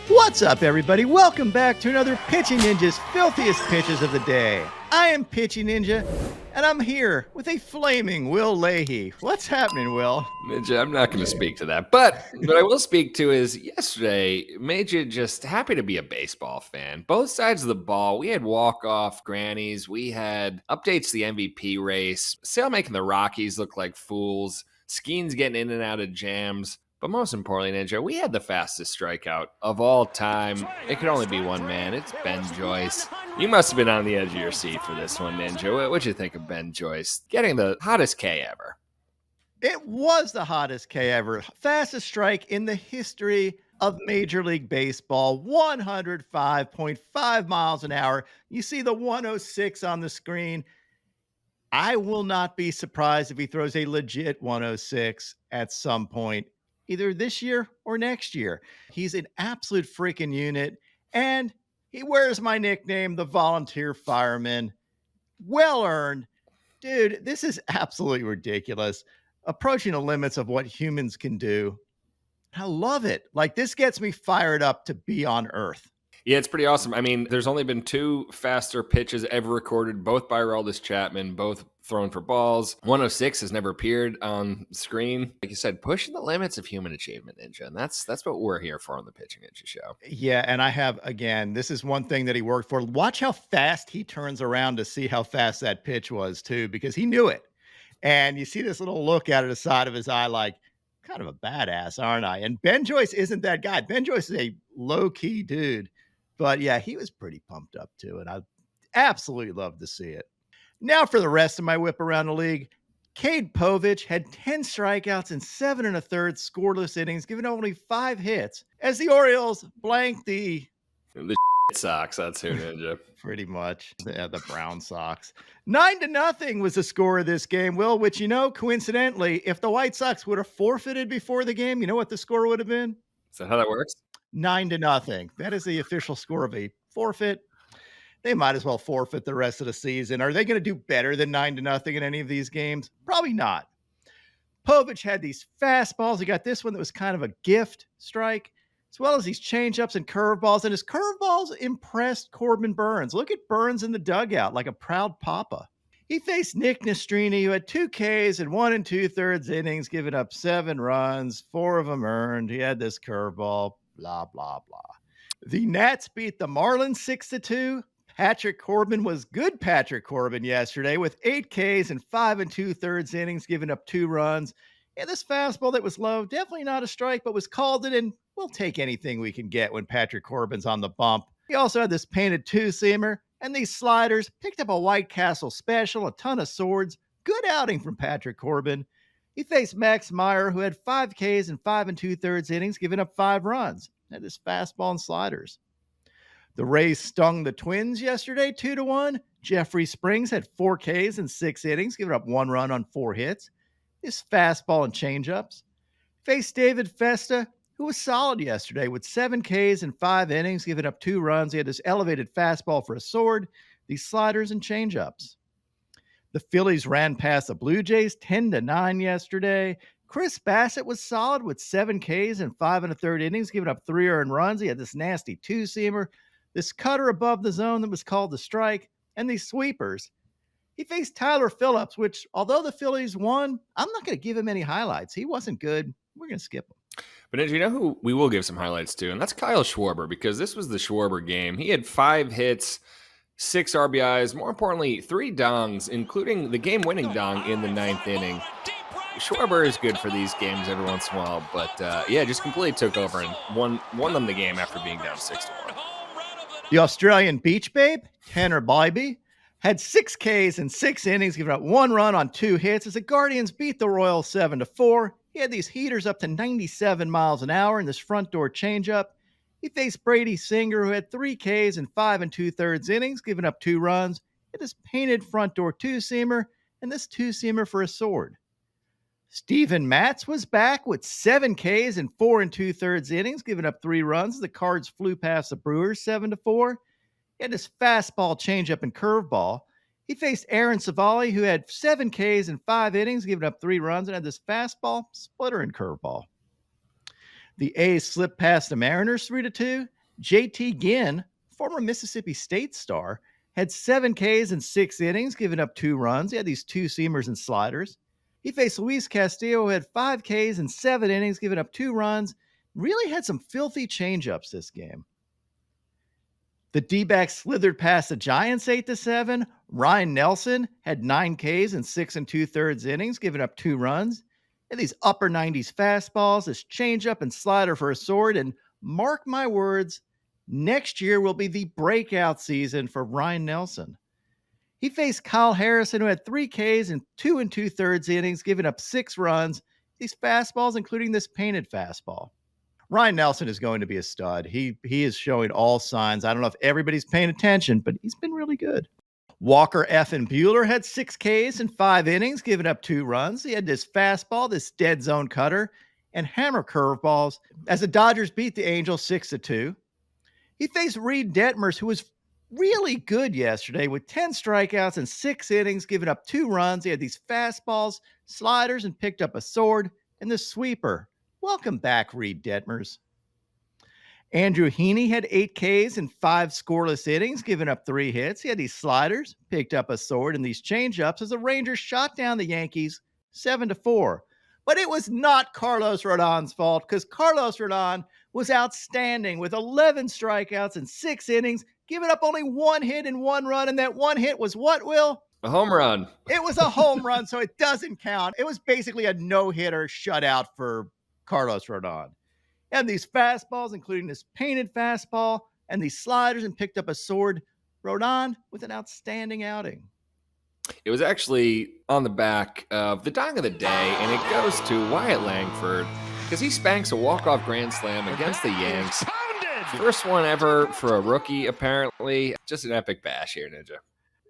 What's up, everybody? Welcome back to another Pitching Ninja's filthiest pitches of the day. I am Pitching Ninja, and I'm here with a flaming Will Leahey. What's happening, Will? Ninja, I'm not going to speak to that, but what I will speak to is yesterday made you just happy to be a baseball fan. Both sides of the ball, we had walk-off grannies, we had updates to the MVP race, Sale making the Rockies look like fools, Skenes getting in and out of jams. But most importantly, Ninja, we had the fastest strikeout of all time. It could only be one man. It's Ben Joyce. You must have been on the edge of your seat for this one, Ninja. What'd you think of Ben Joyce getting the hottest K ever? It was the hottest K ever. Fastest strike in the history of Major League Baseball, 105.5 miles an hour. You see the 106 on the screen. I will not be surprised if he throws a legit 106 at some point, either this year or next year. He's an absolute freaking unit, and he wears my nickname, the volunteer fireman. Well earned. Dude, this is absolutely ridiculous. Approaching the limits of what humans can do. I love it. Like, this gets me fired up to be on Earth. Yeah, it's pretty awesome. I mean, there's only been two faster pitches ever recorded, both by Aroldis Chapman, both thrown for balls. 106 has never appeared on screen. Like you said, pushing the limits of human achievement, Ninja. And that's what we're here for on the Pitching Ninja Show. Yeah, and I have, again, this is one thing that he worked for. Watch how fast he turns around to see how fast that pitch was, too, because he knew it. And you see this little look out of the side of his eye like, kind of a badass, aren't I? And Ben Joyce isn't that guy. Ben Joyce is a low-key dude. But yeah, he was pretty pumped up too, and I absolutely love to see it. Now for the rest of my whip around the league. Cade Povich had 10 strikeouts in 7 1/3 scoreless innings, giving only 5 hits, as the Orioles blanked the Sox. That's who, Ninja. Pretty much. Yeah, the Brown Sox. 9-0 was the score of this game, Will, which, coincidentally, if the White Sox would have forfeited before the game, you know what the score would have been? Is that how that works? 9-0. That is the official score of a forfeit. They might as well forfeit the rest of the season. Are they going to do better than 9-0 in any of these games? Probably not. Povich had these fastballs. He got this one that was kind of a gift strike, as well as these changeups and curveballs. And his curveballs impressed Corbin Burns. Look at Burns in the dugout like a proud papa. He faced Nick Nastrini, who had 2 Ks in 1 2/3 innings, giving up 7 runs, 4 of them earned. He had this curveball. Blah, blah, blah. The Nats beat the Marlins 6-2. Patrick Corbin was good Patrick Corbin yesterday with 8 Ks and 5 2/3 innings, giving up 2 runs. And this fastball that was low, definitely not a strike, but was called it, and we'll take anything we can get when Patrick Corbin's on the bump. He also had this painted 2-seamer and these sliders, picked up a White Castle special, a ton of swords. Good outing from Patrick Corbin. He faced Max Meyer, who had 5 Ks and 5 2/3 innings, giving up 5 runs. Had his fastball and sliders. The Rays stung the Twins yesterday 2-1. Jeffrey Springs had 4 Ks and 6 innings, giving up 1 run on 4 hits. His fastball and changeups. Faced David Festa, who was solid yesterday with 7 Ks and 5 innings, giving up 2 runs. He had this elevated fastball for a sword, these sliders and changeups. The Phillies ran past the Blue Jays 10-9 yesterday. Chris Bassett was solid with 7 Ks and 5 1/3 innings, giving up 3 earned runs. He had this nasty 2-seamer, this cutter above the zone that was called the strike, and these sweepers. He faced Tyler Phillips, which, although the Phillies won, I'm not going to give him any highlights. He wasn't good. We're going to skip him. But you know who we will give some highlights to? And that's Kyle Schwarber, because this was the Schwarber game. He had 5 hits, 6 RBIs, more importantly, 3 dongs, including the game-winning dong in the 9th inning. Schwarber is good for these games every once in a while, but just completely took over and won them the game after being down 6-1. The Australian Beach Babe, Tanner Bybee, had 6 Ks and 6 innings, giving up 1 run on 2 hits as the Guardians beat the Royals 7-4. He had these heaters up to 97 miles an hour in this front door changeup. He faced Brady Singer, who had 3 Ks and 5 2/3 innings, giving up 2 runs. He had this painted front door 2-seamer and this 2-seamer for a sword. Steven Matz was back with 7 Ks and 4 2/3 innings, giving up 3 runs. The Cards flew past the Brewers 7-4. He had his fastball, changeup, and curveball. He faced Aaron Savali, who had 7 Ks and 5 innings, giving up 3 runs, and had this fastball, splitter, and curveball. The A's slipped past the Mariners 3-2. JT Ginn, former Mississippi State star, had 7 Ks in 6 innings, giving up 2 runs. He had these 2-seamers and sliders. He faced Luis Castillo, who had 5 Ks in 7 innings, giving up 2 runs. Really had some filthy changeups this game. The D-backs slithered past the Giants 8-7. Ryan Nelson had 9 Ks in 6 2/3 innings, giving up 2 runs. And these upper 90s fastballs, this changeup and slider for a sword. And mark my words, next year will be the breakout season for Ryan Nelson. He faced Kyle Harrison, who had 3 Ks in 2 2/3 innings, giving up 6 runs. These fastballs, including this painted fastball. Ryan Nelson is going to be a stud. He is showing all signs. I don't know if everybody's paying attention, but he's been really good. Walker F. and Buehler had 6 Ks in 5 innings, giving up 2 runs. He had this fastball, this dead zone cutter, and hammer curveballs as the Dodgers beat the Angels 6-2. He faced Reed Detmers, who was really good yesterday with 10 strikeouts and 6 innings, giving up 2 runs. He had these fastballs, sliders, and picked up a sword and the sweeper. Welcome back, Reed Detmers. Andrew Heaney had 8 Ks in 5 scoreless innings, giving up 3 hits. He had these sliders, picked up a sword, and these changeups as the Rangers shot down the Yankees 7-4. But it was not Carlos Rodon's fault, because Carlos Rodon was outstanding with 11 strikeouts in 6 innings, giving up only 1 hit and 1 run. And that 1 hit was what, Will? A home run. It was a home run, so it doesn't count. It was basically a no-hitter shutout for Carlos Rodon. And these fastballs, including this painted fastball and these sliders, and picked up a sword. Rodon with an outstanding outing. It was actually on the back of the dong of the day, and it goes to Wyatt Langford because he spanks a walk-off grand slam against the Yanks. First one ever for a rookie, apparently. Just an epic bash here, Ninja.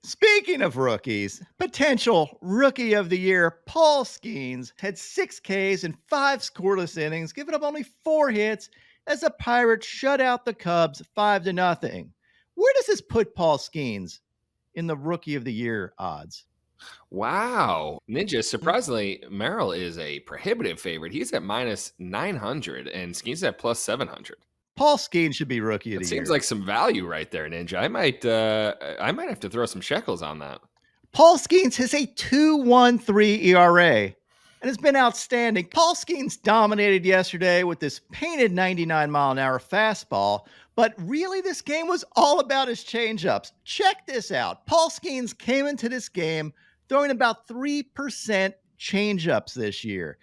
Speaking of rookies, potential rookie of the year, Paul Skenes had 6 Ks in 5 scoreless innings, giving up only 4 hits as the Pirates shut out the Cubs 5-0. Where does this put Paul Skenes in the rookie of the year odds? Wow. Ninja, surprisingly, Merrill is a prohibitive favorite. He's at minus 900 and Skenes at plus 700. Paul Skenes should be rookie of the year. Seems like some value right there, Ninja. I might have to throw some shekels on that. Paul Skenes has a 2.13 ERA and has been outstanding. Paul Skenes dominated yesterday with this painted 99-mile-an-hour fastball, but really this game was all about his changeups. Check this out. Paul Skenes came into this game throwing about 3% changeups this year.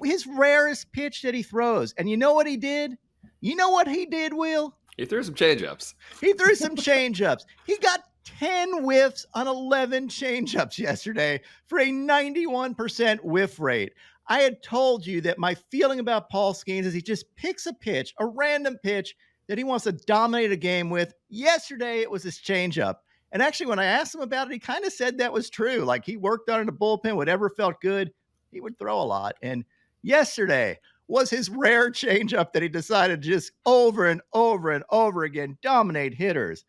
His rarest pitch that he throws. And you know what he did? You know what he did, Will? He threw some changeups. He threw some changeups. He got 10 whiffs on 11 changeups yesterday for a 91% whiff rate. I had told you that my feeling about Paul Skenes is he just picks a pitch, a random pitch that he wants to dominate a game with. Yesterday, it was his changeup. And actually, when I asked him about it, he kind of said that was true. Like he worked on it in the bullpen, whatever felt good, he would throw a lot. And yesterday was his rare changeup that he decided to just over and over and over again dominate hitters.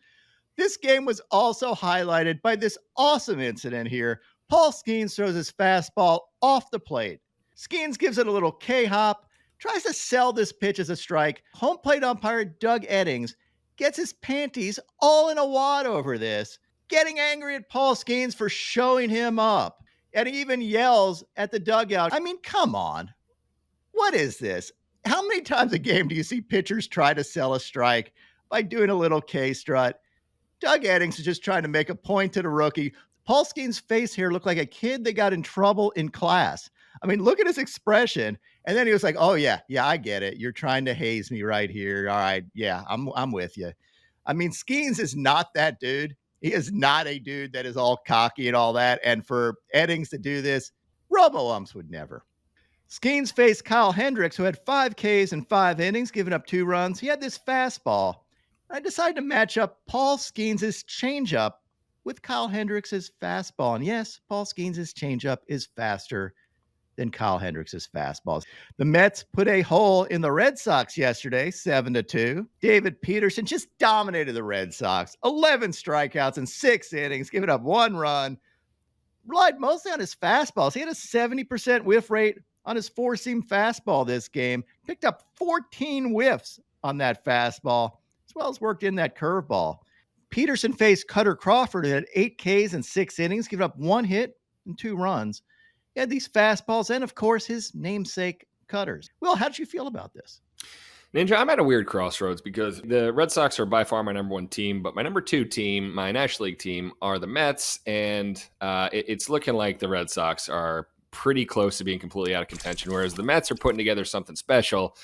This game was also highlighted by this awesome incident here. Paul Skenes throws his fastball off the plate. Skenes gives it a little K-hop, tries to sell this pitch as a strike. Home plate umpire Doug Eddings gets his panties all in a wad over this, getting angry at Paul Skenes for showing him up. And he even yells at the dugout. I mean, come on. What is this? How many times a game do you see pitchers try to sell a strike by doing a little K-strut? Doug Eddings is just trying to make a point to the rookie. Paul Skenes' face here looked like a kid that got in trouble in class. I mean, look at his expression. And then he was like, oh, yeah, I get it. You're trying to haze me right here. All right, yeah, I'm with you. I mean, Skenes is not that dude. He is not a dude that is all cocky and all that. And for Eddings to do this, robo-umps would never. Skenes faced Kyle Hendricks, who had 5 Ks in 5 innings, giving up 2 runs. He had this fastball. I decided to match up Paul Skenes' changeup with Kyle Hendricks' fastball. And yes, Paul Skenes' changeup is faster than Kyle Hendricks' fastballs. The Mets put a hole in the Red Sox yesterday, 7-2. David Peterson just dominated the Red Sox. 11 strikeouts in 6 innings, giving up 1 run. Relied mostly on his fastballs. He had a 70% whiff rate on his four-seam fastball this game, picked up 14 whiffs on that fastball, as well as worked in that curveball. Peterson faced Cutter Crawford at 8 Ks in 6 innings, giving up 1 hit and 2 runs. He had these fastballs and, of course, his namesake cutters. Will, how did you feel about this? Ninja, I'm at a weird crossroads because the Red Sox are by far my number 1 team, but my number 2 team, my National League team, are the Mets, and it's looking like the Red Sox are pretty close to being completely out of contention, whereas the Mets are putting together something special.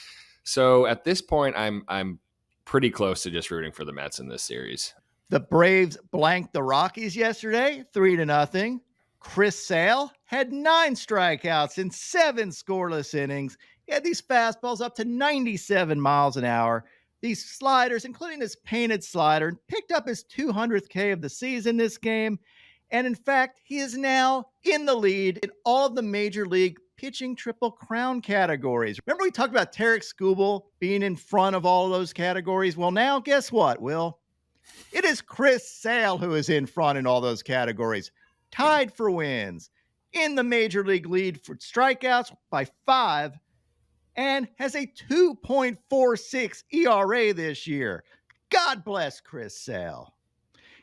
So at this point, I'm pretty close to just rooting for the Mets in this series. The Braves blanked the Rockies yesterday, 3-0. Chris Sale had 9 strikeouts in 7 scoreless innings. He had these fastballs up to 97 miles an hour. These sliders, including this painted slider, picked up his 200th K of the season this game. And in fact, he is now in the lead in all of the Major League pitching Triple Crown categories. Remember we talked about Tarek Skubal being in front of all of those categories? Well, now guess what, Will? It is Chris Sale who is in front in all those categories, tied for wins, in the Major League lead for strikeouts by 5, and has a 2.46 ERA this year. God bless Chris Sale.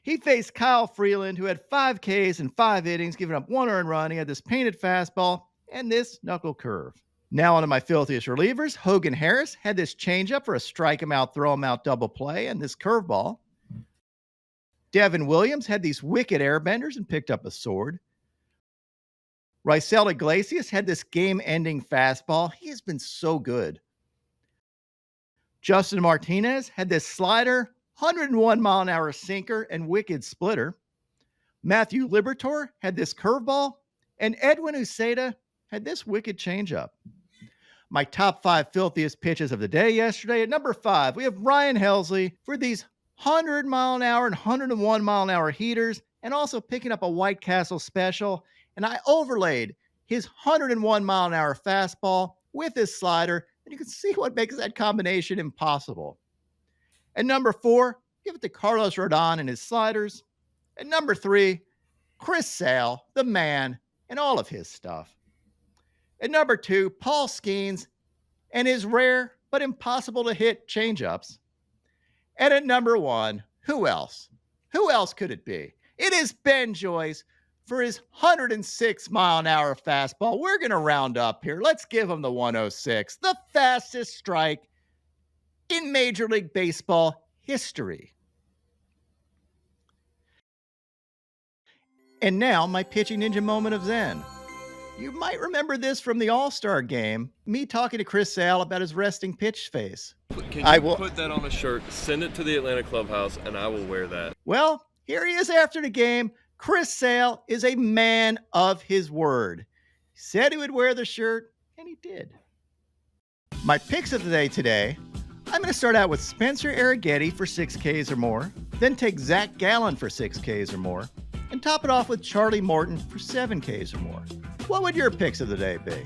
He faced Kyle Freeland, who had 5 Ks in 5 innings, giving up 1 earned run. He had this painted fastball and this knuckle curve. Now onto my filthiest relievers. Hogan Harris had this changeup for a strike him out, throw him out double play, and this curveball. Devin Williams had these wicked airbenders and picked up a sword. Raisel Iglesias had this game-ending fastball. He has been so good. Justin Martinez had this slider, 101-mile-an-hour sinker, and wicked splitter. Matthew Liberatore had this curveball, and Edwin Uceda had this wicked changeup. My top 5 filthiest pitches of the day yesterday. At number 5, we have Ryan Helsley for these 100-mile-an-hour and 101-mile-an-hour heaters, and also picking up a White Castle special. And I overlaid his 101-mile-an-hour fastball with his slider, and you can see what makes that combination impossible. At number 4, give it to Carlos Rodon and his sliders. At number 3, Chris Sale, the man, and all of his stuff. At number 2, Paul Skenes and his rare but impossible to hit changeups. And at number 1, who else? Who else could it be? It is Ben Joyce for his 106-mile-an-hour fastball. We're going to round up here. Let's give him the 106, the fastest strike in Major League Baseball history. And now, my pitching ninja moment of Zen. You might remember this from the All-Star game, me talking to Chris Sale about his resting pitch face. Can you put that on a shirt, send it to the Atlanta clubhouse, and I will wear that? Well, here he is after the game. Chris Sale is a man of his word. He said he would wear the shirt, and he did. My picks of the day today, I'm going to start out with Spencer Arrighetti for 6 Ks or more, then take Zach Gallen for 6 Ks or more, and top it off with Charlie Morton for 7 Ks or more. What would your picks of the day be?